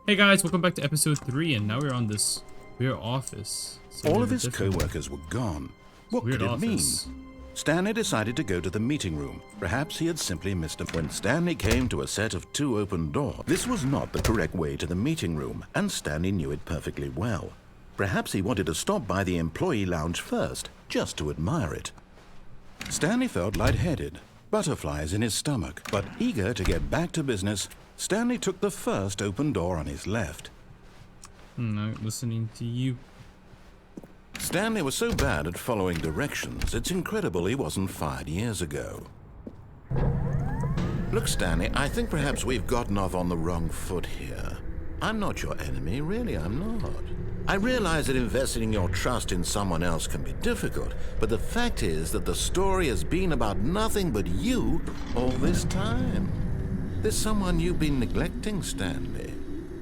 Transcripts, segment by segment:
Hey guys, welcome back to episode 3, and now we're on this weird office. All of his co-workers were gone. What could it mean? Stanley decided to go to the meeting room. Perhaps he had simply missed him. When Stanley came to a set of 2 open doors, this was not the correct way to the meeting room, and Stanley knew it perfectly well. Perhaps he wanted to stop by the employee lounge first, just to admire it. Stanley felt lightheaded, butterflies in his stomach, but eager to get back to business, Stanley took the first open door on his left. Not listening to you. Stanley was so bad at following directions, it's incredible he wasn't fired years ago. Look, Stanley, I think perhaps we've gotten off on the wrong foot here. I'm not your enemy, really, I'm not. I realize that investing your trust in someone else can be difficult, but the fact is that the story has been about nothing but you all this time. There's someone you've been neglecting, Stanley.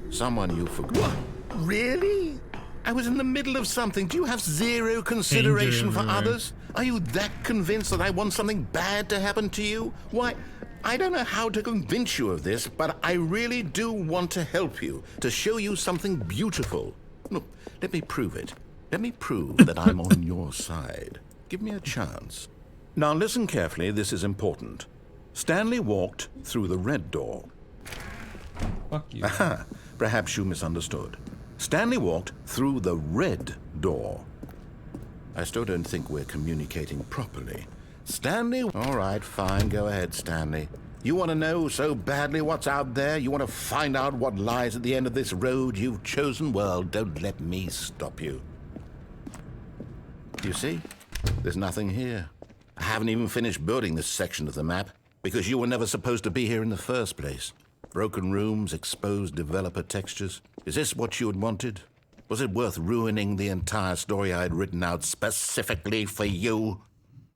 Someone you forgot. What? Really? I was in the middle of something. Do you have zero consideration for others? Are you that convinced that I want something bad to happen to you? Why, I don't know how to convince you of this, but I really do want to help you, to show you something beautiful. Look, let me prove it. Let me prove that I'm on your side. Give me a chance. Now listen carefully, this is important. Stanley walked through the red door. Fuck you. Aha, perhaps you misunderstood. Stanley walked through the red door. I still don't think we're communicating properly. Stanley? All right, fine, go ahead, Stanley. You want to know so badly what's out there? You want to find out what lies at the end of this road you've chosen? Well, don't let me stop you. You see? There's nothing here. I haven't even finished building this section of the map, because you were never supposed to be here in the first place. Broken rooms, exposed developer textures. Is this what you had wanted? Was it worth ruining the entire story I had written out specifically for you?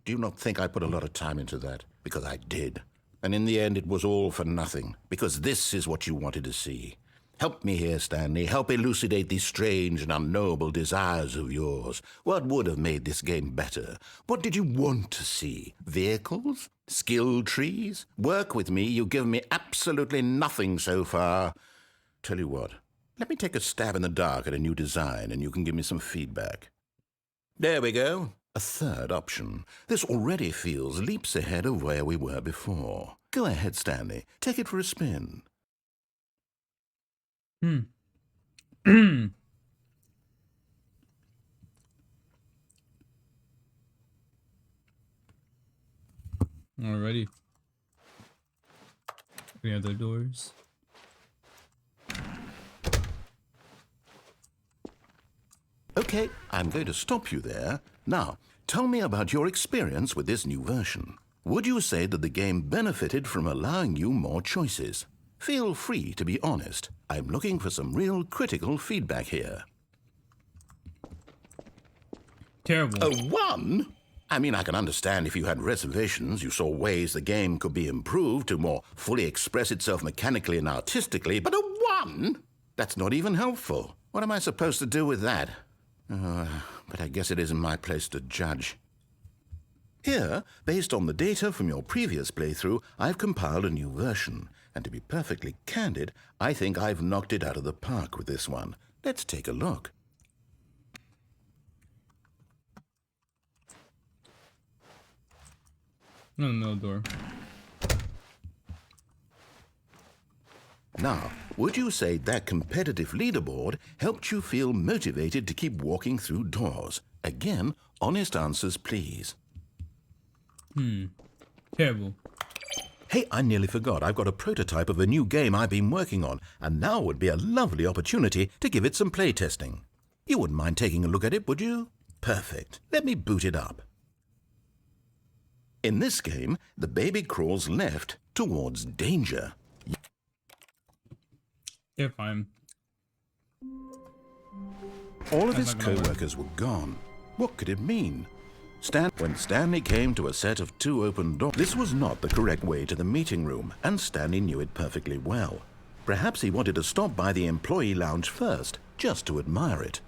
Do you not think I put a lot of time into that? Because I did. And in the end, it was all for nothing, because this is what you wanted to see. Help me here, Stanley. Help elucidate these strange and unknowable desires of yours. What would have made this game better? What did you want to see? Vehicles? Skill trees? Work with me. You've given me absolutely nothing so far. Tell you what, let me take a stab in the dark at a new design, and you can give me some feedback. There we go. A third option. This already feels leaps ahead of where we were before. Go ahead, Stanley. Take it for a spin. Alrighty. Any other doors? Okay, I'm going to stop you there. Now, tell me about your experience with this new version. Would you say that the game benefited from allowing you more choices? Feel free to be honest. I'm looking for some real critical feedback here. Terrible. A 1? I mean, I can understand if you had reservations, you saw ways the game could be improved to more fully express itself mechanically and artistically, but a 1? That's not even helpful. What am I supposed to do with that? But I guess it isn't my place to judge. Here, based on the data from your previous playthrough, I've compiled a new version. And to be perfectly candid, I think I've knocked it out of the park with this one. Let's take a look. No door. Now, would you say that competitive leaderboard helped you feel motivated to keep walking through doors? Again, honest answers, please. Terrible. Hey, I nearly forgot. I've got a prototype of a new game I've been working on, and now would be a lovely opportunity to give it some playtesting. You wouldn't mind taking a look at it, would you? Perfect. Let me boot it up. In this game, the baby crawls left towards danger. Yeah, fine. All of his co-workers were gone. What could it mean? When Stanley came to a set of 2 open doors, this was not the correct way to the meeting room, and Stanley knew it perfectly well. Perhaps he wanted to stop by the employee lounge first, just to admire it.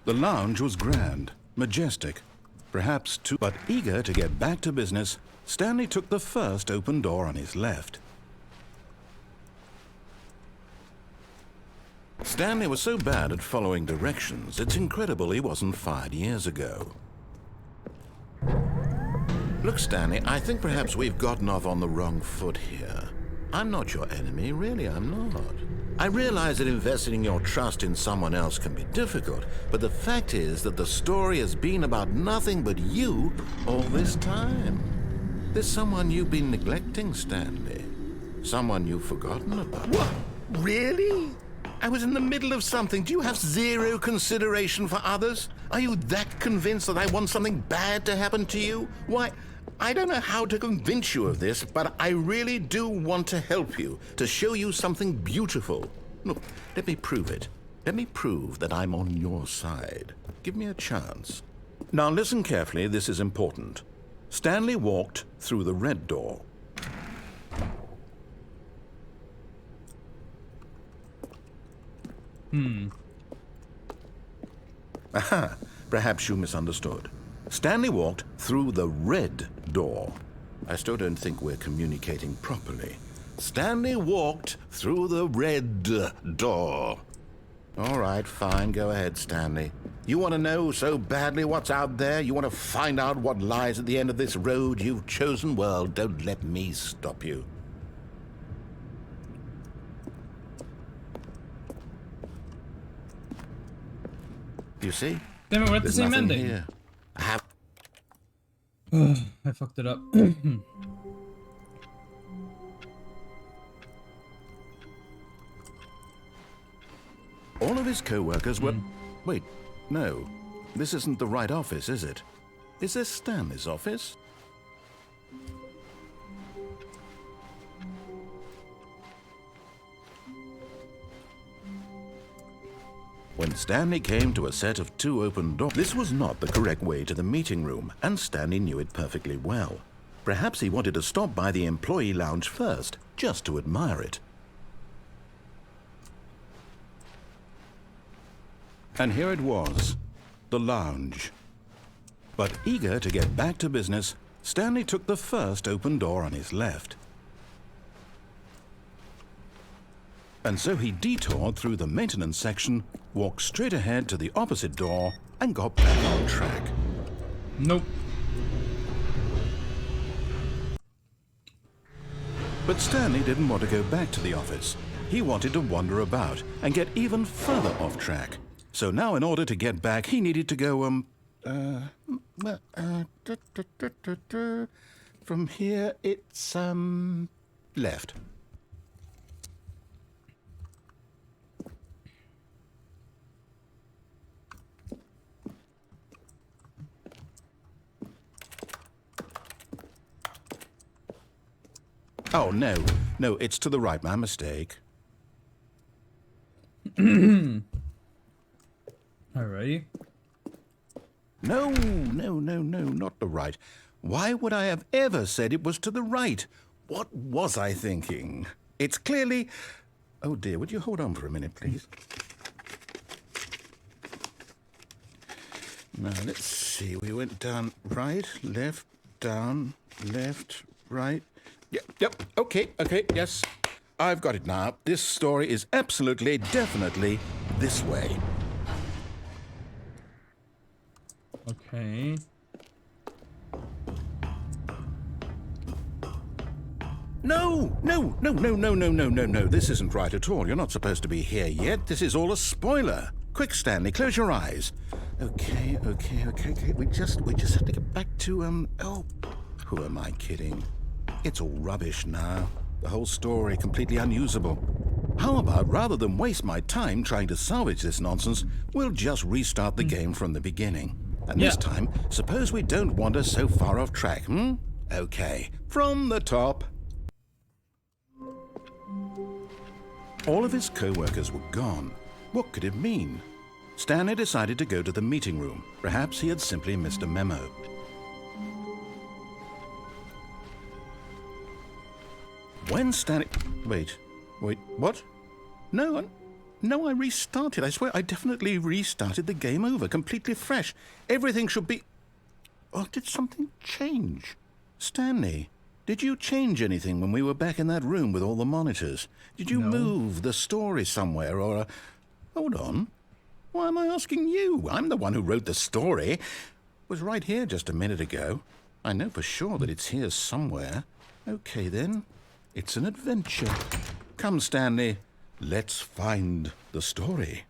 The lounge was grand, majestic, perhaps too, but eager to get back to business, Stanley took the first open door on his left. Stanley was so bad at following directions, it's incredible he wasn't fired years ago. Look, Stanley, I think perhaps we've gotten off on the wrong foot here. I'm not your enemy, really, I'm not. I realize that investing your trust in someone else can be difficult, but the fact is that the story has been about nothing but you all this time. There's someone you've been neglecting, Stanley. Someone you've forgotten about. What? Really? I was in the middle of something. Do you have zero consideration for others? Are you that convinced that I want something bad to happen to you? Why, I don't know how to convince you of this, but I really do want to help you, to show you something beautiful. Look, let me prove it. Let me prove that I'm on your side. Give me a chance. Now listen carefully, this is important. Stanley walked through the red door. Aha, perhaps you misunderstood. Stanley walked through the red door. I still don't think we're communicating properly. Stanley walked through the red door. All right, fine, go ahead, Stanley. You want to know so badly what's out there? You want to find out what lies at the end of this road you've chosen? Well, don't let me stop you. You see? Damn it, we're at the There's same nothing ending. here. I have... I fucked it up. All of his co-workers were... Wait, no. This isn't the right office, is it? Is this Stanley's office? When Stanley came to a set of 2 open doors, this was not the correct way to the meeting room, and Stanley knew it perfectly well. Perhaps he wanted to stop by the employee lounge first, just to admire it. And here it was, the lounge. But eager to get back to business, Stanley took the first open door on his left. And so he detoured through the maintenance section, walked straight ahead to the opposite door, and got back on track. Nope. But Stanley didn't want to go back to the office. He wanted to wander about and get even further off track. So now in order to get back, he needed to go, from here it's, left. Oh, no, it's to the right, my mistake. Alrighty. No, not the right. Why would I have ever said it was to the right? What was I thinking? It's clearly... Oh dear, would you hold on for a minute, please? Now, let's see. We went down right, left, down, left, right. Yep, okay, yes. I've got it now. This story is absolutely, definitely this way. Okay. No. This isn't right at all. You're not supposed to be here yet. This is all a spoiler. Quick, Stanley, close your eyes. Okay. We just have to get back to, oh, who am I kidding? It's all rubbish now. The whole story completely unusable. How about, rather than waste my time trying to salvage this nonsense, we'll just restart the game from the beginning. And this time, suppose we don't wander so far off track, Okay, from the top. All of his co-workers were gone. What could it mean? Stanley decided to go to the meeting room. Perhaps he had simply missed a memo. When Stanley... Wait, what? No, I restarted. I swear I definitely restarted the game over, completely fresh. Everything should be... Oh, did something change? Stanley, did you change anything when we were back in that room with all the monitors? Did you move the story somewhere, or... Hold on. Why am I asking you? I'm the one who wrote the story. It was right here just a minute ago. I know for sure that it's here somewhere. Okay, then. It's an adventure. Come, Stanley. Let's find the story.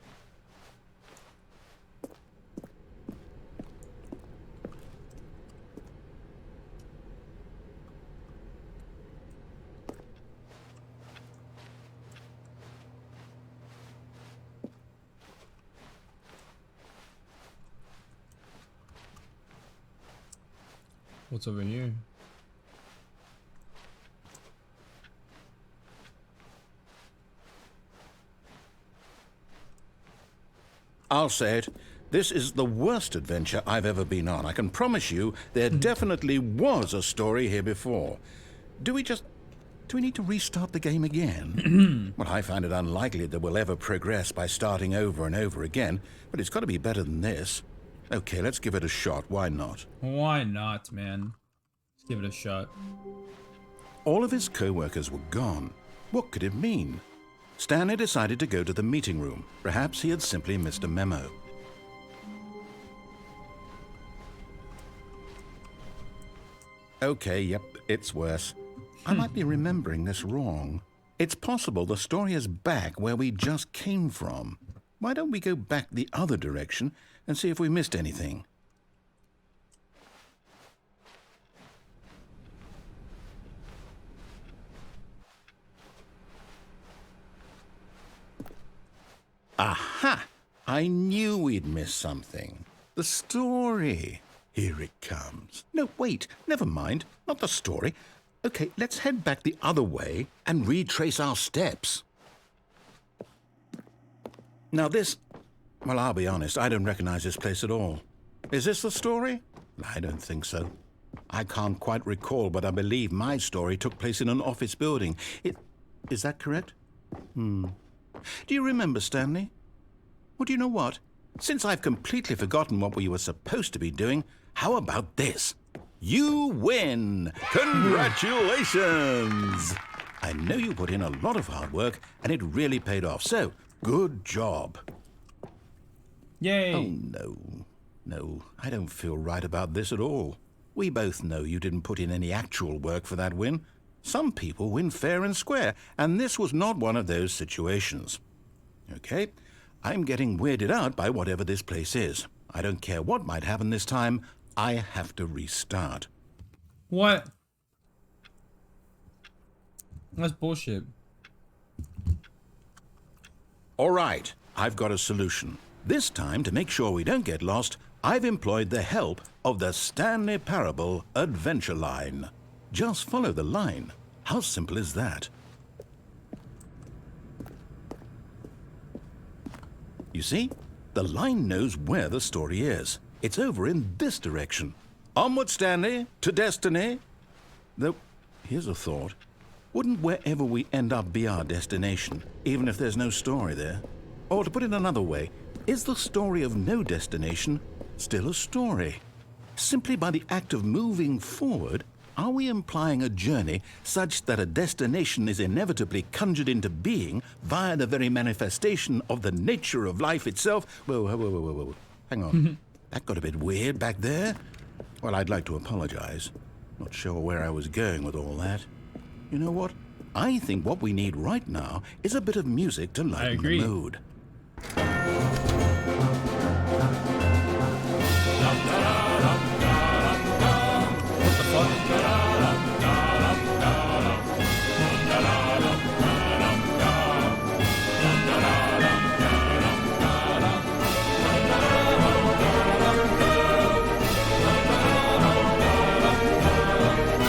What's over here? I'll say it. This is the worst adventure I've ever been on. I can promise you there definitely was a story here before. Do we need to restart the game again? Well, I find it unlikely that we'll ever progress by starting over and over again, but it's got to be better than this. Okay, let's give it a shot. Why not? Why not, man? Let's give it a shot. All of his co-workers were gone. What could it mean? Stanley decided to go to the meeting room. Perhaps he had simply missed a memo. Okay, yep, it's worse. I might be remembering this wrong. It's possible the story is back where we just came from. Why don't we go back the other direction and see if we missed anything? Aha! I knew we'd missed something. The story. Here it comes. No, wait, never mind. Not the story. Okay, let's head back the other way and retrace our steps. Now this... Well, I'll be honest, I don't recognize this place at all. Is this the story? I don't think so. I can't quite recall, but I believe my story took place in an office building. Is that correct? Do you remember, Stanley? Well, do you know what? Since I've completely forgotten what we were supposed to be doing, how about this? You win! Congratulations! I know you put in a lot of hard work, and it really paid off, so good job. Yay! Oh, no. No, I don't feel right about this at all. We both know you didn't put in any actual work for that win. Some people win fair and square, and this was not one of those situations. Okay, I'm getting weirded out by whatever this place is. I don't care what might happen this time. I have to restart. What? That's bullshit. All right, I've got a solution. This time, to make sure we don't get lost, I've employed the help of the Stanley Parable Adventure Line. Just follow the line. How simple is that? You see, the line knows where the story is. It's over in this direction. Onward, Stanley, to destiny. Though, here's a thought. Wouldn't wherever we end up be our destination, even if there's no story there? Or to put it another way, is the story of no destination still a story? Simply by the act of moving forward, are we implying a journey such that a destination is inevitably conjured into being via the very manifestation of the nature of life itself? Whoa. Hang on. That got a bit weird back there. Well, I'd like to apologize. Not sure where I was going with all that. You know what? I think what we need right now is a bit of music to lighten the mood. What the fuck?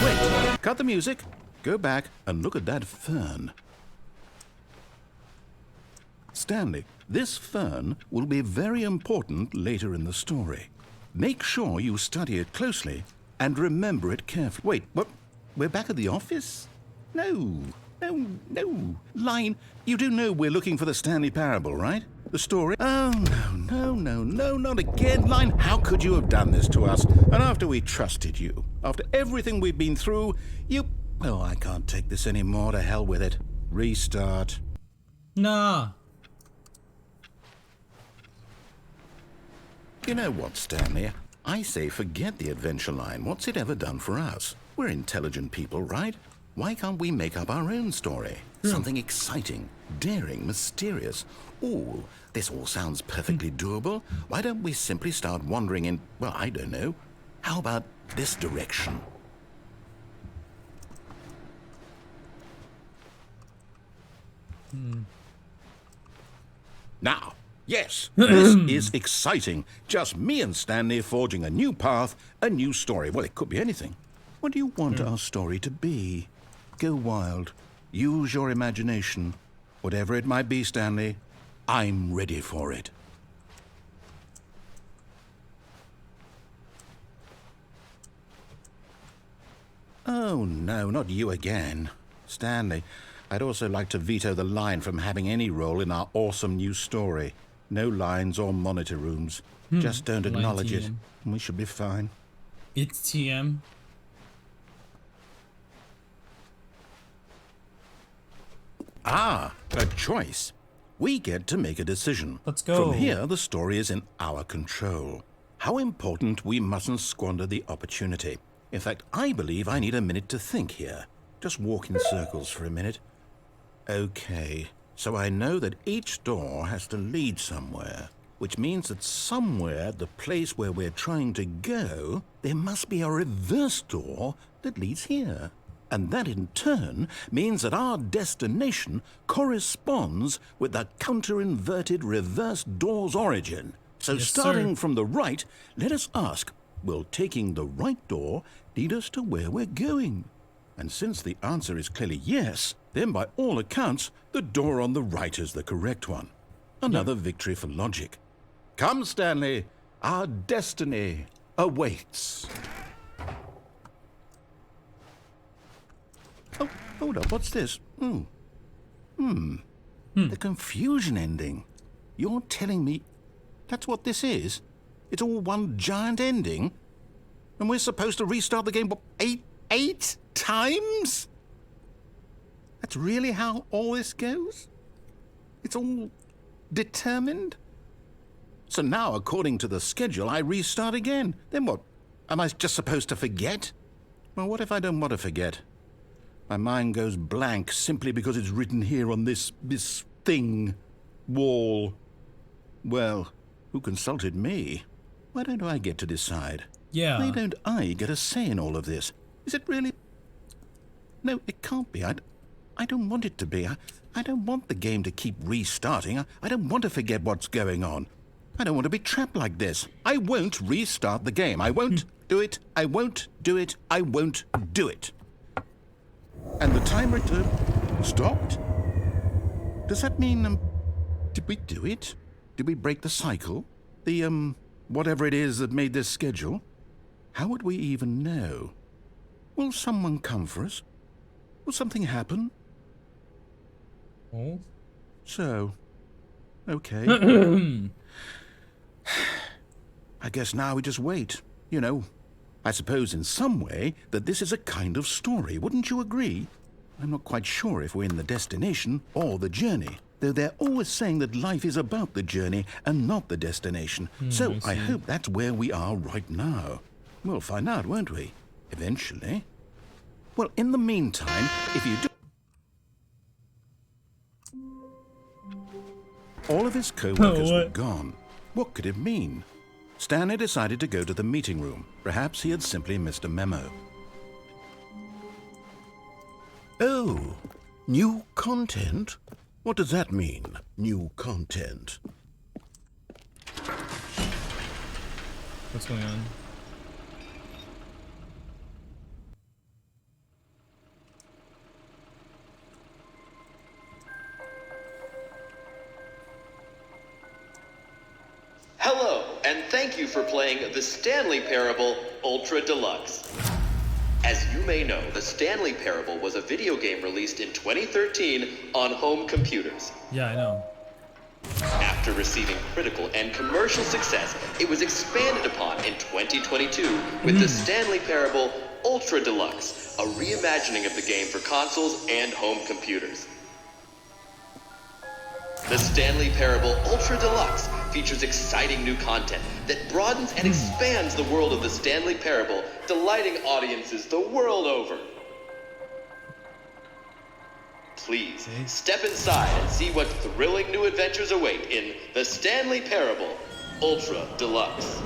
Wait, cut the music. Go back and look at that fern. Stanley, this fern will be very important later in the story. Make sure you study it closely and remember it carefully. Wait, what? We're back at the office? No. Line, you do know we're looking for the Stanley Parable, right? The story? Oh, no, not again. Line, how could you have done this to us? And after we trusted you, after everything we've been through, you... Oh, I can't take this anymore. To hell with it. Restart. Nah. You know what, Stanley? I say forget the adventure line. What's it ever done for us? We're intelligent people, right? Why can't we make up our own story? Something exciting, daring, mysterious. Ooh, this all sounds perfectly doable. Why don't we simply start wandering in, well, I don't know. How about this direction? Now, yes, this is exciting. Just me and Stanley forging a new path, a new story. Well, it could be anything. What do you want our story to be? Go wild. Use your imagination. Whatever it might be, Stanley, I'm ready for it. Oh, no, not you again. Stanley, I'd also like to veto the line from having any role in our awesome new story. No lines or monitor rooms. Just don't acknowledge it, and we should be fine. It's TM. Ah, a choice. We get to make a decision. Let's go. From here, the story is in our control. How important, we mustn't squander the opportunity. In fact, I believe I need a minute to think here. Just walk in circles for a minute. Okay, so I know that each door has to lead somewhere, which means that somewhere, the place where we're trying to go, there must be a reverse door that leads here. And that in turn means that our destination corresponds with the counter-inverted reverse door's origin. So Yes, starting sir. from the right, let us ask, will taking the right door lead us to where we're going? And since the answer is clearly yes, then by all accounts, the door on the right is the correct one. Another victory for logic. Come, Stanley, our destiny awaits. Oh, hold up, what's this? The confusion ending. You're telling me that's what this is? It's all one giant ending? And we're supposed to restart the game, what, eight times? That's really how all this goes? It's all determined? So now, according to the schedule, I restart again. Then what? Am I just supposed to forget? Well, what if I don't want to forget? My mind goes blank simply because it's written here on this thing, wall. Well, who consulted me? Why don't I get to decide? Yeah. Why don't I get a say in all of this? Is it really? No, it can't be. I don't want it to be. I don't want the game to keep restarting. I don't want to forget what's going on. I don't want to be trapped like this. I won't restart the game. I won't do it. I won't do it. I won't do it. And the timer stopped? Does that mean, did we do it? Did we break the cycle? The, whatever it is that made this schedule? How would we even know? Will someone come for us? Will something happen? Oh. So, okay. I guess now we just wait, you know. I suppose in some way that this is a kind of story, wouldn't you agree? I'm not quite sure if we're in the destination or the journey, though they're always saying that life is about the journey and not the destination. So I hope that's where we are right now. We'll find out, won't we? Eventually. Well, in the meantime, if you do... All of his co-workers were gone. What could it mean? Stanley decided to go to the meeting room. Perhaps he had simply missed a memo. Oh, new content? What does that mean, new content? What's going on? Hello, and thank you for playing the Stanley Parable Ultra Deluxe. As you may know, the Stanley Parable was a video game released in 2013 on home computers. Yeah, I know. After receiving critical and commercial success, it was expanded upon in 2022 with the Stanley Parable Ultra Deluxe, a reimagining of the game for consoles and home computers. The Stanley Parable Ultra Deluxe features exciting new content that broadens and expands the world of the Stanley Parable, delighting audiences the world over. Please, step inside and see what thrilling new adventures await in The Stanley Parable Ultra Deluxe.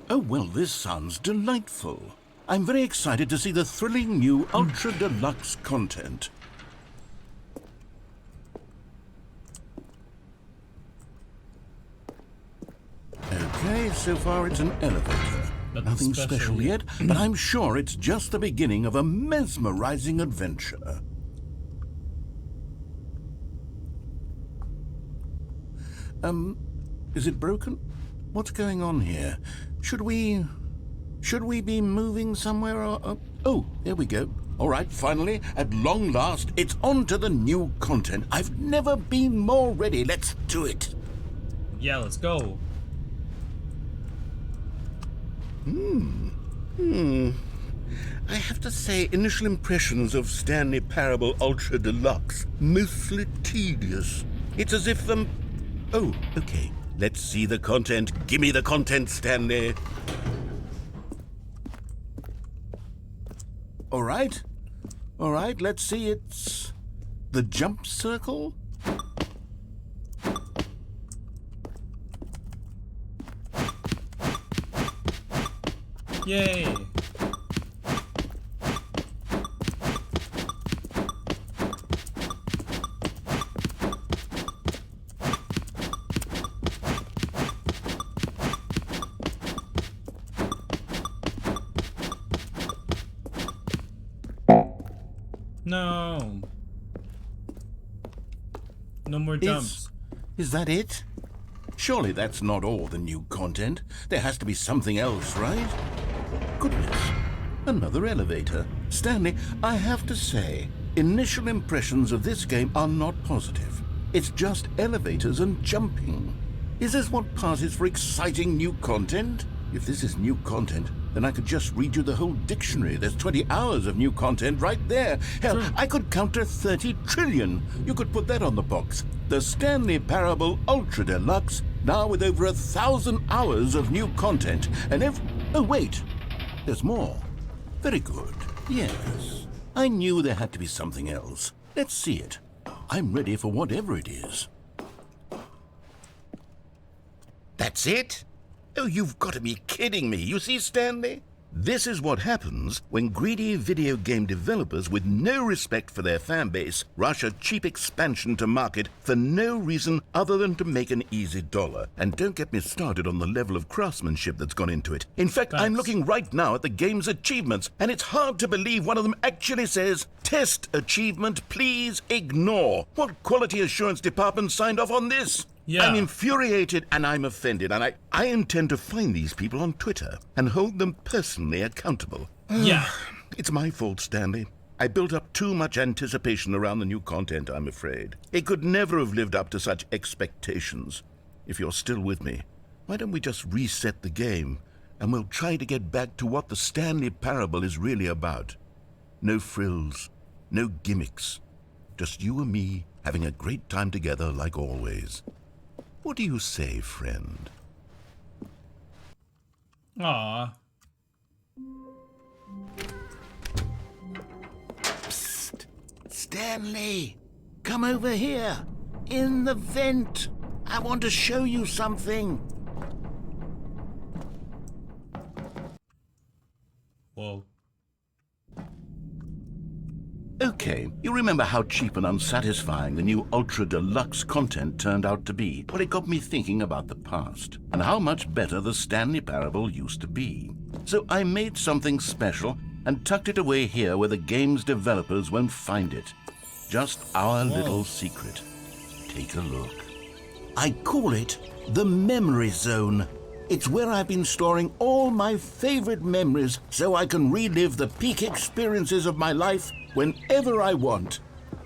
Oh, well, this sounds delightful. I'm very excited to see the thrilling new Ultra Deluxe content. Okay, so far it's an elevator. Nothing special yet, but I'm sure it's just the beginning of a mesmerizing adventure. Is it broken? What's going on here? Should we be moving somewhere or... Oh, there we go. All right, finally, at long last, it's on to the new content. I've never been more ready. Let's do it. Yeah, let's go. I have to say, initial impressions of Stanley Parable Ultra Deluxe, mostly tedious. It's as if Oh, okay. Let's see the content. Give me the content, Stanley. All right, let's see. It's the jump circle. Yay! No. No more jumps. Is that it? Surely that's not all the new content. There has to be something else, right? Goodness. Another elevator. Stanley, I have to say, initial impressions of this game are not positive. It's just elevators and jumping. Is this what passes for exciting new content? If this is new content, then I could just read you the whole dictionary. There's 20 hours of new content right there. Hell, I could count to 30 trillion. You could put that on the box. The Stanley Parable Ultra Deluxe, now with over 1,000 hours of new content. And oh, wait. There's more. Very good. Yes. I knew there had to be something else. Let's see it. I'm ready for whatever it is. That's it? Oh, you've got to be kidding me. You see, Stanley? This is what happens when greedy video game developers with no respect for their fan base rush a cheap expansion to market for no reason other than to make an easy dollar. And don't get me started on the level of craftsmanship that's gone into it. In fact, I'm looking right now at the game's achievements, and it's hard to believe one of them actually says, "Test achievement, please ignore." What quality assurance department signed off on this? Yeah. I'm infuriated and I'm offended, and I intend to find these people on Twitter and hold them personally accountable. Yeah. It's my fault, Stanley. I built up too much anticipation around the new content, I'm afraid. It could never have lived up to such expectations. If you're still with me, why don't we just reset the game and we'll try to get back to what the Stanley Parable is really about. No frills, no gimmicks. Just you and me having a great time together like always. What do you say, friend? Aww. Psst! Stanley! Come over here! In the vent! I want to show you something! Whoa. Okay, you remember how cheap and unsatisfying the new Ultra Deluxe content turned out to be? Well, it got me thinking about the past and how much better the Stanley Parable used to be. So I made something special and tucked it away here where the game's developers won't find it. Just our little secret. Take a look. I call it the Memory Zone. It's where I've been storing all my favorite memories so I can relive the peak experiences of my life whenever I want.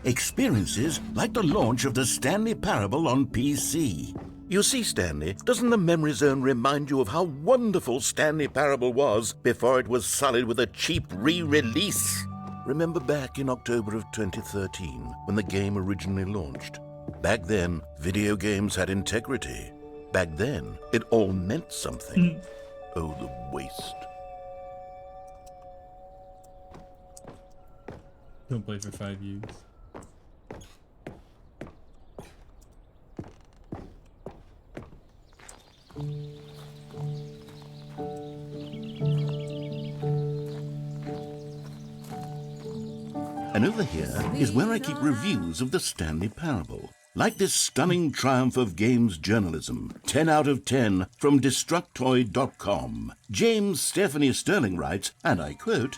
Experiences like the launch of the Stanley Parable on PC. You see, Stanley, doesn't the Memory Zone remind you of how wonderful Stanley Parable was before it was sullied with a cheap re-release? Remember back in October of 2013 when the game originally launched? Back then, video games had integrity. Back then, it all meant something. Oh, the waste. Don't play for 5 years. And over here is where I keep reviews of the Stanley Parable. Like this stunning triumph of games journalism, 10 out of 10 from Destructoid.com. James Stephanie Sterling writes, and I quote,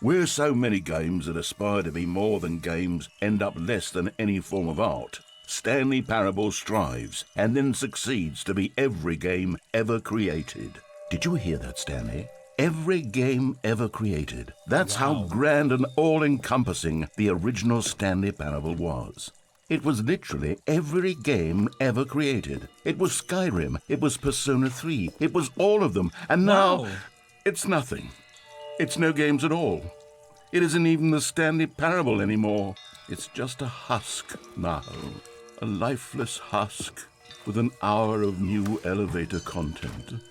"Where so many games that aspire to be more than games end up less than any form of art, Stanley Parable strives and then succeeds to be every game ever created." Did you hear that, Stanley? Every game ever created. That's how grand and all-encompassing the original Stanley Parable was. It was literally every game ever created. It was Skyrim, it was Persona 3, it was all of them, and now it's nothing. It's no games at all. It isn't even the Stanley Parable anymore. It's just a husk now. A lifeless husk with an hour of new elevator content.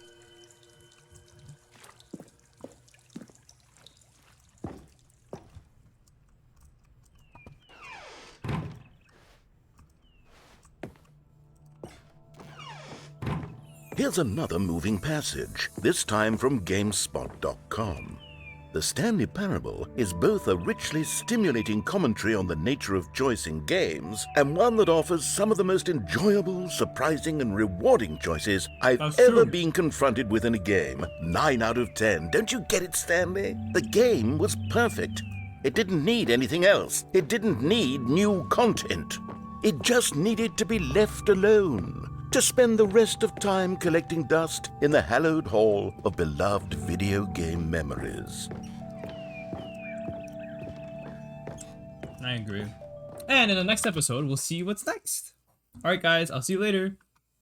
Here's another moving passage, this time from GameSpot.com. The Stanley Parable is both a richly stimulating commentary on the nature of choice in games and one that offers some of the most enjoyable, surprising, and rewarding choices I've ever been confronted with in a game. 9 out of 10. Don't you get it, Stanley? The game was perfect. It didn't need anything else. It didn't need new content. It just needed to be left alone, to spend the rest of time collecting dust in the hallowed hall of beloved video game memories. I agree. And in the next episode, we'll see what's next. Alright guys, I'll see you later.